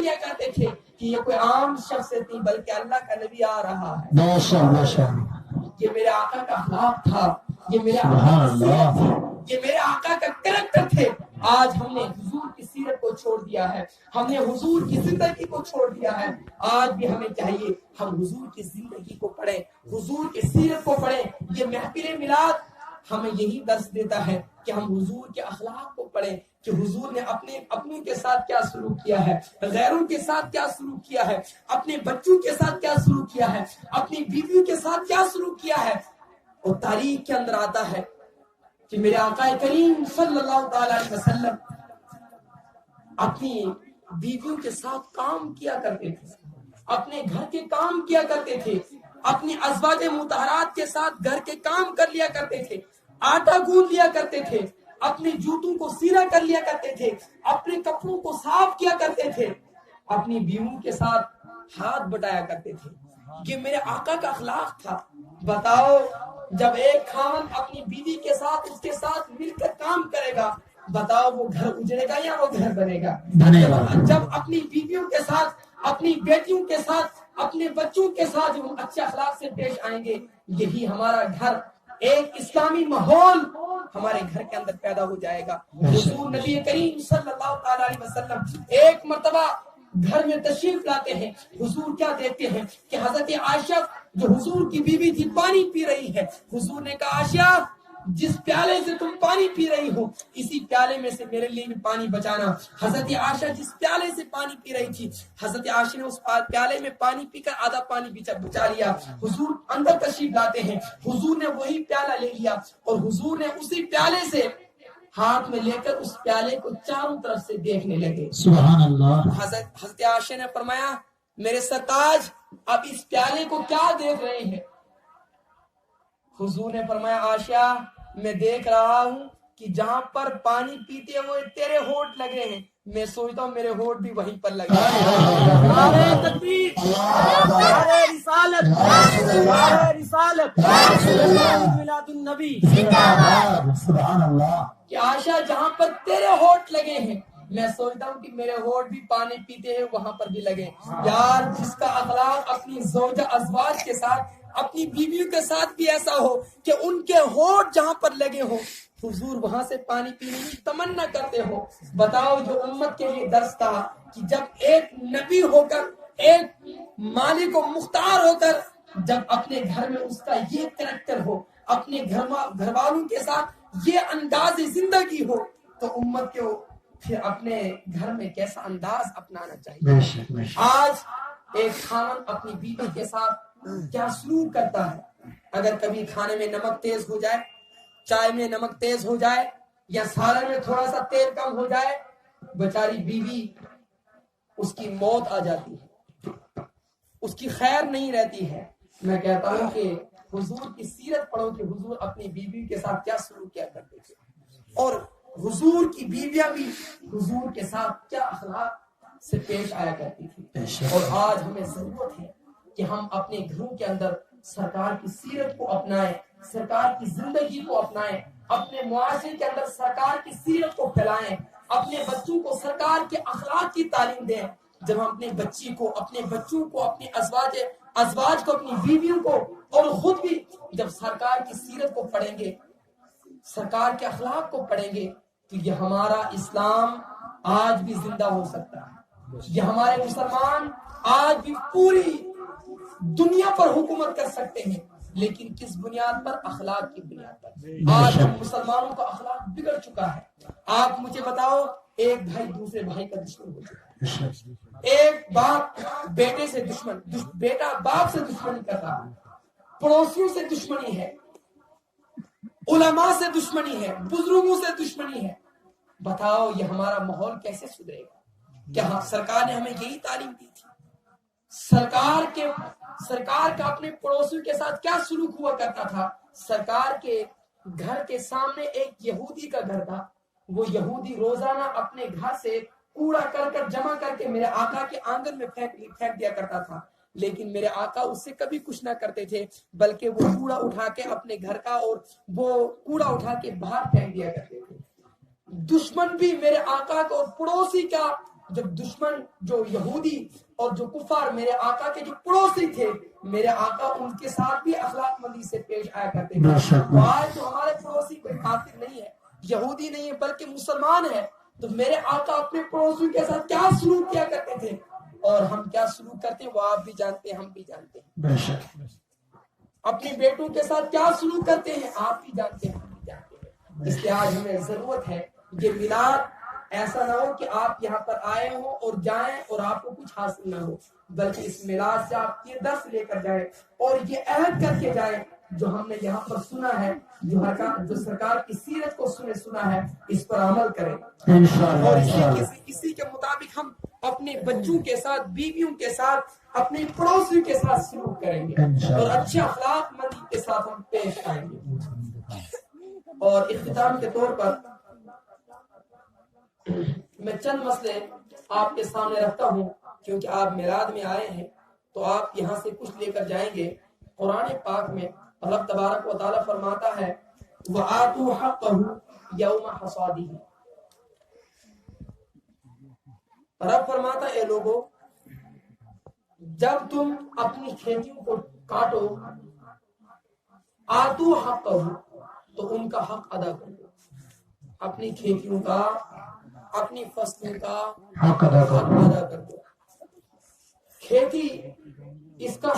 کیا کرتے تھے کہ یہ کوئی عام شخص نہیں بلکہ اللہ کا نبی آ رہا ہے. یہ میرے آقا کا اخلاق تھا, یہ میرے آقا کی سیرت تھی, یہ میرے آقا کا کریکٹر تھے. آج ہم نے حضور کی سیرت کو چھوڑ دیا ہے, ہم نے حضور کی زندگی کو چھوڑ دیا ہے. آج بھی ہمیں چاہیے ہم حضور کی زندگی کو پڑھیں, حضور کی سیرت کو پڑھیں. یہ محفل میلاد ہمیں یہی درس دیتا ہے کہ ہم حضور کے اخلاق کو پڑھیں کہ حضور نے اپنے کے ساتھ کیا سلوک کیا ہے, غیروں کے ساتھ کیا سلوک کیا ہے, اپنے بچوں کے ساتھ کیا سلوک کیا ہے, اپنی بیویوں کے ساتھ کیا سلوک کیا ہے. اور تاریخ کے اندر آتا ہے کہ میرے آقا کریم صلی اللہ تعالی علیہ وسلم اپنی بیویوں کے ساتھ کام کیا کرتے تھے, اپنے گھر کے کام کیا کرتے تھے, اپنی ازواج مطہرات کے ساتھ گھر کے کام کر لیا کرتے تھے, آٹا گوندھ لیا کرتے تھے, اپنے جوتوں کو سیدھا کر لیا کرتے تھے, اپنے کپڑوں کو صاف کیا کرتے تھے, اپنی بیویوں کے ساتھ ہاتھ بٹایا کرتے تھے. یہ میرے آقا کا اخلاق تھا. بتاؤ جب ایک خاوند اپنی بیوی کے ساتھ اس کے ساتھ مل کر کام کرے گا, بتاؤ وہ گھر اجڑے گا یا وہ گھر بنے گا؟ جب اپنی بیویوں کے ساتھ, اپنی بیٹیوں کے ساتھ, اپنے بچوں کے ساتھ جو اچھے اخلاق سے پیش آئیں گے, یہی ہمارا گھر, ایک اسلامی ماحول ہمارے گھر کے اندر پیدا ہو جائے گا. حضور نبی کریم صلی اللہ تعالی علیہ وسلم ایک مرتبہ گھر میں تشریف لاتے ہیں. حضور کیا دیکھتے ہیں کہ حضرت عائشہ جو حضور کی بیوی تھی پانی پی رہی ہے. حضور نے کہا عائشہ جس پیالے سے تم پانی پی رہی ہو اسی پیالے میں سے میرے لیے بھی پانی بچانا. حضرت عائشہ جس پیالے سے پانی پی رہی تھی, حضرت عائشہ نے اس پیالے میں پانی پی کر آدھا پانی بچا لیا. حضور اندر تشریف لاتے ہیں, حضور نے وہی پیالہ لے لیا اور حضور نے اسی پیالے سے ہاتھ میں لے کر اس پیالے کو چاروں طرف سے دیکھنے لگے. سبحان اللہ. حضرت عائشہ نے فرمایا میرے سرتاج اب اس پیالے کو کیا دیکھ رہے ہیں؟ حضور نے فرمایا عائشہ میں دیکھ رہا ہوں کہ جہاں پر پانی پیتے ہیں وہ تیرے ہونٹ لگ رہے ہیں, میں سوچتا ہوں میرے ہونٹ بھی وہیں پر لگے. نعرہ تکبیر, نعرہ رسالت, نعرہ رسالت, میلاد النبی زندہ باد. سبحان اللہ. کہ عائشہ جہاں پر تیرے ہونٹ لگے ہیں میں سوچتا ہوں کہ میرے ہونٹ بھی پانی پیتے ہیں وہاں پر بھی لگے. یار جس کا اخلاق اپنی زوجہ ازواج کے ساتھ, اپنی بیویوں کے ساتھ بھی ایسا ہو کہ ان کے ہونٹ جہاں پر لگے ہو حضور وہاں سے پانی پینے کی تمنا کرتے ہو. بتاؤ جو امت کے لیے درس تھا کہ جب ایک نبی ہو کر, ایک مالک و مختار ہو کر جب اپنے گھر میں اس کا یہ کریکٹر ہو, اپنے گھر والوں کے ساتھ یہ انداز زندگی ہو, تو امت کو پھر اپنے گھر میں کیسا انداز اپنانا چاہیے. آج ایک خاوند اپنی بیوی کے ساتھ کیا سلوک کرتا ہے. اگر کبھی کھانے میں نمک تیز ہو جائے, چائے میں نمک تیز ہو جائے, یا سالن میں تھوڑا سا تیل کم ہو جائے, بیچاری بیوی اس کی موت آ جاتی ہے, اس کی خیر نہیں رہتی ہے. میں کہتا ہوں کہ حضور کی سیرت پڑھو کہ حضور اپنی بیوی کے ساتھ کیا سلوک کیا کرتے تھے, اور حضور کی بیویاں بھی حضور کے ساتھ کیا اخلاق سے پیش آیا کرتی تھی. اور آج ہمیں ضرورت ہے کہ ہم اپنے گھروں کے اندر سرکار کی سیرت کو اپنائیں, سرکار کی زندگی کو اپنائیں, اپنے معاشرے کے اندر سرکار کی سیرت کو پھیلائیں, اپنے بچوں کو سرکار کے اخلاق کی تعلیم دیں. جب ہم اپنے بچوں کو, اپنے ازواج کو, اپنی بیویوں کو, اور خود بھی جب سرکار کی سیرت کو پڑھیں گے, سرکار کے اخلاق کو پڑھیں گے, تو یہ ہمارا اسلام آج بھی زندہ ہو سکتا ہے. یہ ہمارے مسلمان آج بھی پوری دنیا پر حکومت کر سکتے ہیں, لیکن کس بنیاد پر؟ اخلاق کی بنیاد پر. آج ہم مسلمانوں کا اخلاق بگڑ چکا ہے. آپ مجھے بتاؤ, ایک بھائی دوسرے بھائی کا دشمن ہو چکا ہے, ایک باپ بیٹے سے دشمن, بیٹا باپ سے دشمنی کر رہا ہے, پڑوسیوں سے دشمنی ہے, علماء سے دشمنی ہے, بزرگوں سے دشمنی ہے. بتاؤ یہ ہمارا ماحول کیسے سدھرے گا؟ کیا سرکار نے ہمیں یہی تعلیم دی تھی؟ سرکار کا اپنے پڑوسیوں کے ساتھ کیا سلوک ہوا کرتا تھا؟ سرکار کے گھر کے سامنے ایک یہودی کا گھر تھا, وہ یہودی روزانہ اپنے گھر سے کوڑا کر جمع کر کے میرے آقا کے آنگن میں پھینک دیا کرتا تھا. لیکن میرے آقا اس سے کبھی کچھ نہ کرتے تھے, بلکہ وہ کوڑا اٹھا کے اپنے گھر کا, اور وہ کوڑا اٹھا کے باہر پھینک دیا کرتے تھے. دشمن بھی میرے آقا کو, پڑوسی کا جب دشمن جو یہودی اور جو کفار میرے آقا کے جو پڑوسی تھے، میرے آقا ان کے ساتھ بھی اخلاق مندی سے پیش آیا کرتے تھے. تو آج جو ہمارے پڑوسی کوئی کافر نہیں ہے، یہودی نہیں ہے، بلکہ مسلمان ہے، تو میرے آقا اپنے پڑوسیوں کے ساتھ کیا سلوک کیا کرتے تھے اور ہم کیا سلوک کرتے ہیں وہ آپ بھی جانتے ہیں، ہم بھی جانتے ہیں. اپنے بیٹوں کے ساتھ کیا سلوک کرتے ہیں آپ بھی جانتے ہیں، ہم بھی جانتے ہیں. اس لیے آج ہمیں ضرورت ہے کہ میلاد ایسا نہ ہو کہ آپ یہاں پر آئے ہوں اور جائیں اور آپ کو کچھ حاصل نہ ہو، بلکہ اس میلاد سے آپ یہ درس لے کر جائیں اور یہ عہد کر کے جائیں جو ہم نے یہاں پر سنا ہے، جو سرکار کی سیرت کو سنا ہے، اس پر عمل کریں اور اسی کے مطابق ہم اپنے بچوں کے ساتھ، بیویوں کے ساتھ، اپنے پڑوسیوں کے ساتھ سلوک کریں گے اور اچھے اخلاق مندی کے ساتھ ہم پیش آئیں گے. اور اختتام کے طور پر میں چند مسئلے آپ کے سامنے رکھتا ہوں، کیونکہ آپ میلاد میں آئے ہیں تو آپ یہاں سے کچھ لے کر جائیں گے. قرآن پاک میں اللہ تبارک و تعالیٰ فرماتا ہے وَآتُوا حَقَّهُ يَوْمَ حَصَادِهِ. رب فرماتا ہے اے لوگو، جب تم اپنی کھیتیوں کو کاٹو، آتو حقہ، تو ان کا حق ادا کرو. اپنی کھیتیوں کا، اپنی فصلوں کا حق ادا کرو. کھیتی اس کا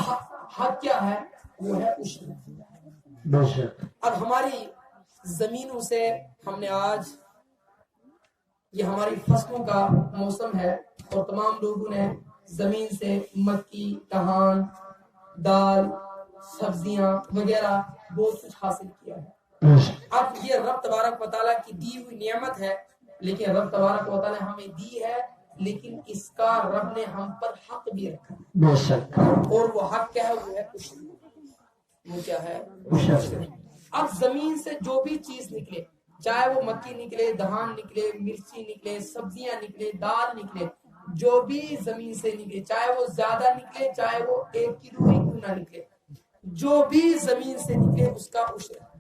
حق کیا ہے؟ وہ ہے عشر. اب ہماری زمینوں سے ہم نے آج، یہ ہماری فصلوں کا موسم ہے اور تمام لوگوں نے زمین سے مکی، دھان، دال، سبزیاں وغیرہ بہت کچھ حاصل کیا ہے. اب یہ رب تبارک و تعالیٰ کی دی ہوئی نعمت ہے، لیکن رب تبارک و تعالیٰ نے ہمیں دی ہے، لیکن اس کا رب نے ہم پر حق بھی رکھا ہے. اور وہ حق کیا ہے؟ وہ ہے عشر. وہ کیا ہے؟ عشر. اب زمین سے جو بھی چیز نکلے، چاہے وہ مکی نکلے، دھان نکلے، مرچی نکلے، سبزیاں نکلے، دال نکلے، جو بھی زمین سے نکلے، چاہے وہ زیادہ نکلے، چاہے وہ 1 کلو ہی کیوں نہ نکلے، جو بھی زمین سے نکلے اس کا عشر ہے.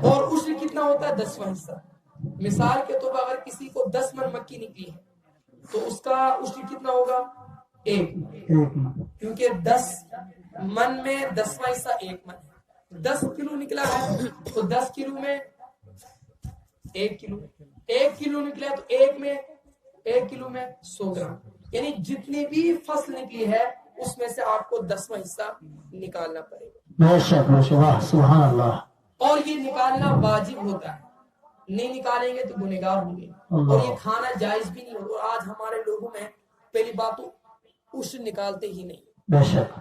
اور عشر کتنا ہوتا ہے؟ 10واں حصہ. مثال کے طور پر اگر کسی کو 10 من مکی نکلی ہے تو اس کا عشر کتنا ہوگا؟ 1 من. کیونکہ 10 من میں 10واں حصہ 1 من ہے. 10 کلو نکلا ہے تو 10 کلو میں 1 کلو، 1 کلو نکلا تو 1 کلو میں 100 گرام. یعنی جتنی بھی فصل نکلی ہے اس میں سے آپ کو 10واں حصہ نکالنا پڑے گا. سبحان اللہ. اور یہ نکالنا واجب ہوتا ہے، نہیں نکالیں گے تو گنہگار ہوں گے. اور یہ کھانا جائز بھی نہیں ہوگا. اور آج ہمارے لوگوں میں پہلی بات تو عشر نکالتے ہی نہیں. بے شک.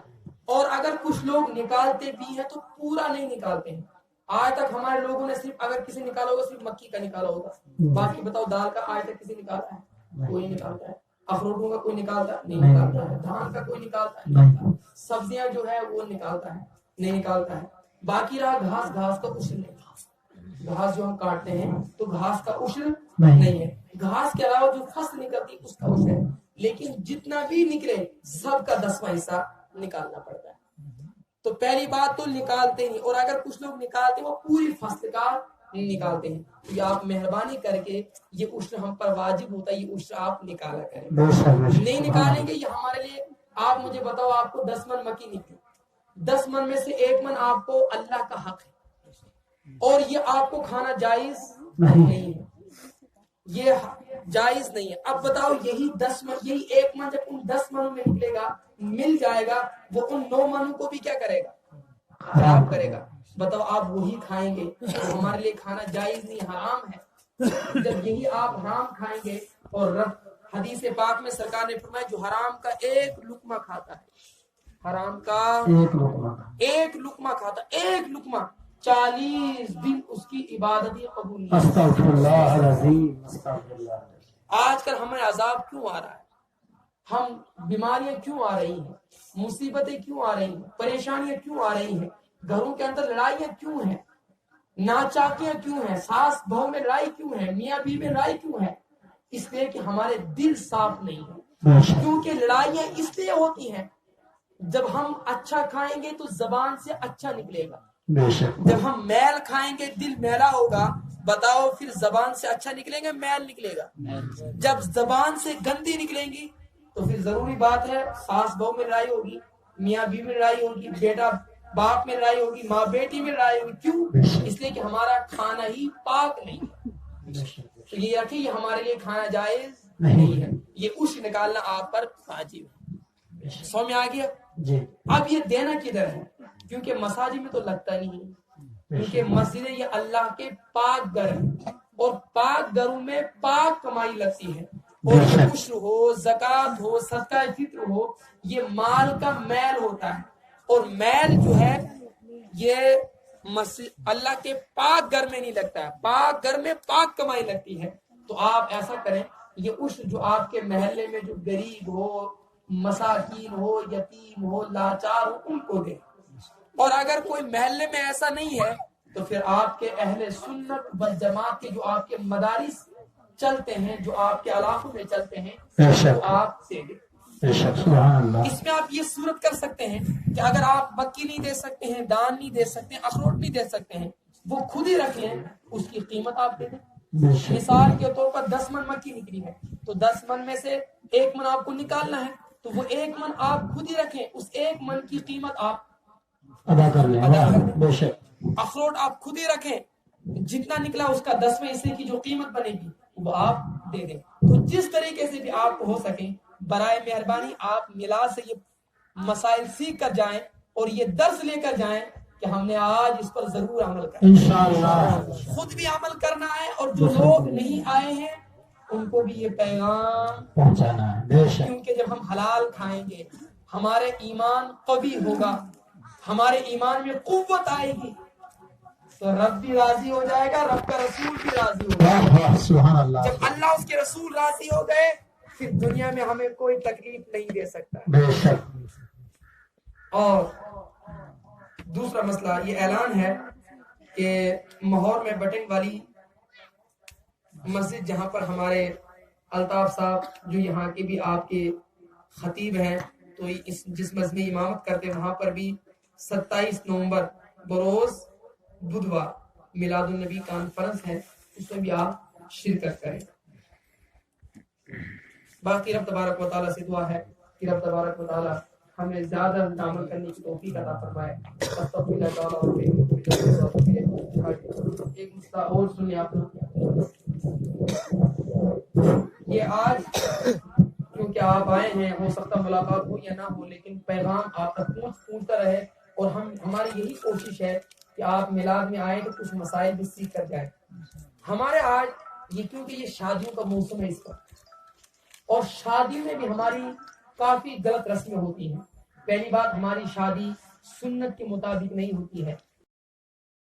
اور اگر کچھ لوگ نکالتے بھی ہیں تو پورا نہیں نکالتے ہیں. آج تک ہمارے لوگوں نے صرف، اگر کسی نکالا ہوگا صرف مکی کا نکالا ہوگا، باقی بتاؤ دال کا آج تک کسی نکالا ہے؟ کوئی نکالتا ہے. اخروٹوں کا کوئی نکالتا ہے؟ نہیں نکالتا ہے. دھان کا کوئی نکالتا ہے؟ نہیں. سبزیاں جو ہے وہ نکالتا ہے؟ نہیں نکالتا ہے. باقی رہا گھاس، گھاس کا عشر نہیں. گھاس جو ہم کاٹتے ہیں تو گھاس کا عشر نہیں ہے. گھاس کے علاوہ جو فصل نکلتی اس کا عشر ہے. لیکن جتنا بھی نکلے سب کا 10واں حصہ نکالنا پڑتا ہے. تو پہلی بات تو نکالتے نہیں. اور اگر کچھ لوگ نکالتے وہ پوری فصل کا نکالتے ہیں. یہ آپ مہربانی کر کے، یہ عشر ہم پر واجب ہوتا ہے، یہ عشر آپ نکالا کریں. نہیں نکالیں گے یہ ہمارے لیے، آپ مجھے بتاؤ، آپ کو 10 من مکی نکلی، 10 من میں سے 1 من آپ کو اللہ کا حق ہے اور یہ آپ کو کھانا جائز نہیں ہے، یہ جائز نہیں ہے. اب بتاؤ یہی 10 من، یہی 1 من جب ان 10 منوں میں نکلے گا، مل جائے گا، وہ ان 9 منوں کو بھی کیا کرے گا؟ خراب کرے گا. بتاؤ آپ وہی کھائیں گے تو ہمارے لیے کھانا جائز نہیں، حرام ہے. جب یہی آپ حرام کھائیں گے، اور رب حدیث پاک میں سرکار نے فرمایا جو حرام کا 1 لقمہ کھاتا ہے، حرام کا 1 لقمہ کھاتا، 1 لقمہ 40 دن اس کی عبادت ہی قبول نہیں. استغفر اللہ العظیم. استغفر اللہ. آج کل ہمیں عذاب کیوں آ رہا ہے؟ ہم بیماریاں کیوں آ رہی ہیں؟ مصیبتیں کیوں آ رہی ہیں؟ پریشانیاں کیوں آ رہی ہیں؟ گھروں کے اندر لڑائیاں کیوں ہیں؟ ناچاکیاں کیوں ہیں؟ ساس بہو میں لڑائی کیوں ہے؟ میاں بیوی میں لڑائی کیوں ہے؟ اس لیے کہ ہمارے دل صاف نہیں ہے. کیونکہ لڑائیاں اس لیے ہوتی ہیں، جب ہم اچھا کھائیں گے تو زبان سے اچھا نکلے گا، جب ہم میل کھائیں گے دل میلا ہوگا، بتاؤ پھر زبان سے اچھا نکلیں گے میل نکلے گا؟ جب زبان سے گندی نکلیں گی تو پھر ضروری بات ہے ساس بہو میں لڑائی ہوگی، میاں بیوی میں لڑائی ہوگی، بیٹا باپ میں لڑائی ہوگی، ماں بیٹی میں لڑائی ہوگی. کیوں؟ اس لیے کہ ہمارا کھانا ہی پاک نہیں ہے. تو یہ رکھیں یہ ہمارے لیے کھانا جائز نہیں ہے، یہ اش نکالنا آپ پر واجب ہے. سو میں آ گیا؟ جی. اب یہ دینا کدھر ہے؟ کیونکہ مساجد میں تو لگتا نہیں ہے، کیونکہ مسجد یہ اللہ کے پاک گھر ہے اور پاک گھروں میں پاک کمائی لگتی ہے. اور یہ عشر ہو، زکات ہو، صدقہ فطر ہو، یہ مال کا میل ہوتا ہے. اور میل جو ہے یہ اللہ کے پاک گھر میں نہیں لگتا ہے، پاک گھر میں پاک کمائی لگتی ہے. تو آپ ایسا کریں یہ عشر جو آپ کے محلے میں جو غریب ہو، مساکین ہو، یتیم ہو، لاچار ہو، ان کو دیں. اور اگر کوئی محلے میں ایسا نہیں ہے تو پھر آپ کے اہل سنت والجماعت کے جو آپ کے مدارس چلتے ہیں، جو آپ کے علاقوں میں چلتے ہیں، وہ آپ دے دیں. اس میں آپ یہ صورت کر سکتے ہیں کہ اگر آپ مکی نہیں دے سکتے ہیں، دان نہیں دے سکتے ہیں، اخروٹ نہیں دے سکتے ہیں، وہ خود ہی رکھ لیں، اس کی قیمت آپ دے دیں. مثال کے طور پر 10 من مکی نکلی ہے تو 10 من میں سے 1 من آپ کو نکالنا ہے، تو وہ 1 من آپ خود ہی رکھیں، اس 1 من کی قیمت آپ ادا کر لیں. بے شک. اخروٹ آپ خود ہی رکھیں، جتنا نکلا اس کا 10واں حصے کی جو قیمت بنے گی وہ آپ دے دیں. تو جس طریقے سے بھی آپ ہو سکیں برائے مہربانی آپ میلاد سے یہ مسائل سیکھ کر جائیں اور یہ درس لے کر جائیں کہ ہم نے آج اس پر ضرور عمل کرنا، انشاءاللہ خود بھی عمل کرنا ہے اور جو لوگ نہیں آئے ہیں ان کو بھی یہ پیغام پہنچانا ہے. بے شک. کیونکہ جب ہم حلال کھائیں گے ہمارے ایمان قوی ہوگا، ہمارے ایمان میں قوت آئے گی تو رب بھی راضی ہو جائے گا، رب کا رسول بھی راضی ہو جائے گا. سبحان اللہ. جب اللہ اس کے رسول راضی ہو گئے پھر دنیا میں ہمیں کوئی تکلیف نہیں دے سکتا. بے شک. اور دوسرا مسئلہ یہ اعلان ہے کہ ماہور میں بٹنگ والی مسجد جہاں پر ہمارے الطاف صاحب جو یہاں کے بھی آپ کے خطیب ہیں تو جس مسجد میں امامت کرتے وہاں پر بھی 27 نومبر بروز بدھوار میلاد النبی کانفرنس ہے، اس میں بھی آپ شرکت کریں. باقی رب تبارک و تعالیٰ سے دعا ہے کہ رب تبارک و تعالیٰ ہمیں زیادہ عمل کرنے کی توفیق عطا فرمائے. ایک مسئلہ اور سنیں آپ لوگ. یہ آج کیونکہ آپ آئے ہیں ہو سکتا ملاقات ہو یا نہ ہو لیکن پیغام آپ تک پہنچتا رہے اور ہماری یہی کوشش ہے کہ آپ میلاد میں آئیں تو کچھ مسائل بھی سیکھ کر جائیں. ہمارے آج یہ کیونکہ یہ شادیوں کا موسم ہے اس وقت اور شادی میں بھی ہماری کافی غلط رسمیں ہوتی ہیں. پہلی بات ہماری شادی سنت کے مطابق نہیں ہوتی ہے.